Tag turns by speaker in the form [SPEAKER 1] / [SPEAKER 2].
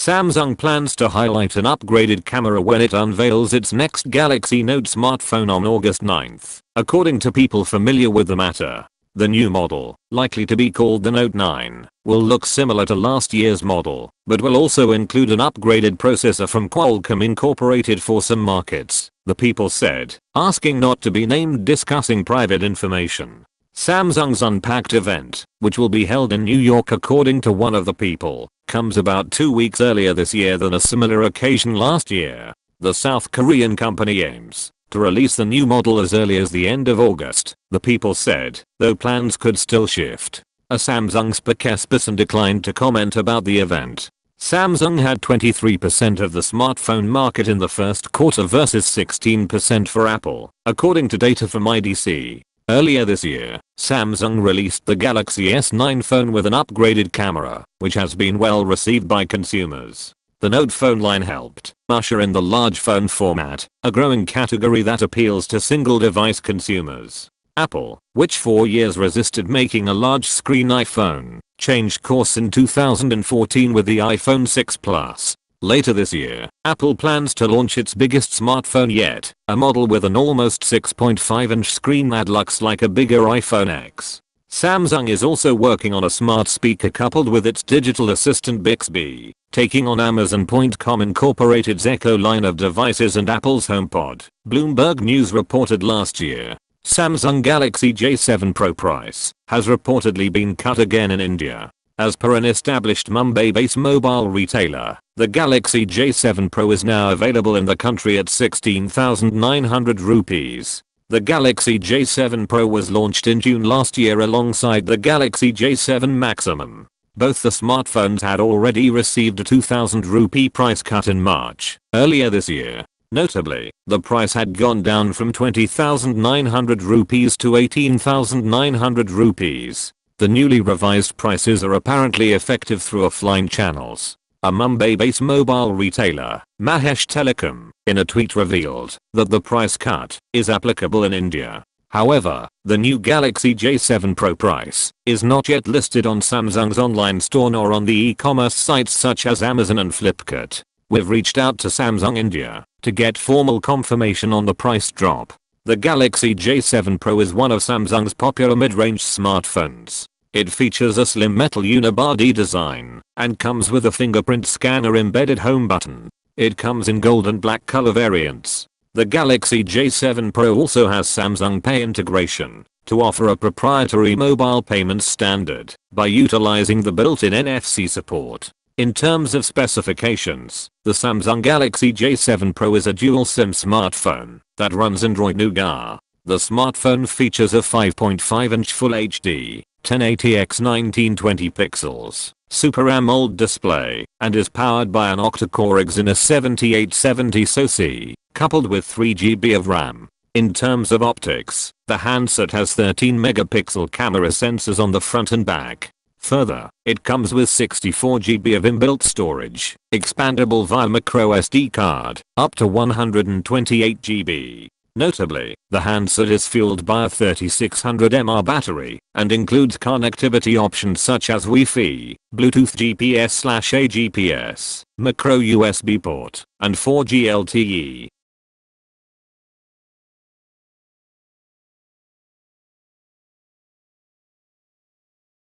[SPEAKER 1] Samsung plans to highlight an upgraded camera when it unveils its next Galaxy Note smartphone on August 9th, according to people familiar with the matter. The new model, likely to be called the Note 9, will look similar to last year's model, but will also include an upgraded processor from Qualcomm Inc. for some markets, the people said, asking not to be named discussing private information. Samsung's Unpacked event, which will be held in New York according to one of the people, comes about 2 weeks earlier this year than a similar occasion last year. The South Korean company aims to release the new model as early as the end of August, the people said, though plans could still shift. A Samsung spokesperson declined to comment about the event. Samsung had 23% of the smartphone market in the first quarter versus 16% for Apple, according to data from IDC. Earlier this year, Samsung released the Galaxy S9 phone with an upgraded camera, which has been well received by consumers. The Note phone line helped usher in the large phone format, a growing category that appeals to single-device consumers. Apple, which for years resisted making a large-screen iPhone, changed course in 2014 with the iPhone 6 Plus. Later this year, Apple plans to launch its biggest smartphone yet, a model with an almost 6.5-inch screen that looks like a bigger iPhone X. Samsung is also working on a smart speaker coupled with its digital assistant Bixby, taking on Amazon.com Incorporated's Echo line of devices and Apple's HomePod. Bloomberg News reported last year. Samsung Galaxy J7 Pro price has reportedly been cut again in India. As per an established Mumbai-based mobile retailer, the Galaxy J7 Pro is now available in the country at 16,900 rupees. The Galaxy J7 Pro was launched in June last year alongside the Galaxy J7 Maximum. Both the smartphones had already received a 2,000 rupee price cut in March. Earlier this year, notably, the price had gone down from 20,900 rupees to 18,900 rupees. The newly revised prices are apparently effective through offline channels. A Mumbai-based mobile retailer, Mahesh Telecom, in a tweet revealed that the price cut is applicable in India. However, the new Galaxy J7 Pro price is not yet listed on Samsung's online store nor on the e-commerce sites such as Amazon and Flipkart. We've reached out to Samsung India to get formal confirmation on the price drop. The Galaxy J7 Pro is one of Samsung's popular mid-range smartphones. It features a slim metal unibody design and comes with a fingerprint scanner embedded home button. It comes in gold and black color variants. The Galaxy J7 Pro also has Samsung Pay integration to offer a proprietary mobile payment standard by utilizing the built-in NFC support. In terms of specifications, the Samsung Galaxy J7 Pro is a dual SIM smartphone that runs Android Nougat. The smartphone features a 5.5-inch Full HD, 1080x1920 pixels, Super AMOLED display, and is powered by an octa-core Exynos 7870 SoC, coupled with 3GB of RAM. In terms of optics, the handset has 13-megapixel camera sensors on the front and back. Further, it comes with 64GB of inbuilt storage, expandable via microSD card, up to 128GB. Notably, the handset is fueled by a 3600 mAh battery and includes connectivity options such as Wi-Fi, Bluetooth GPS/AGPS, micro USB port, and 4G LTE.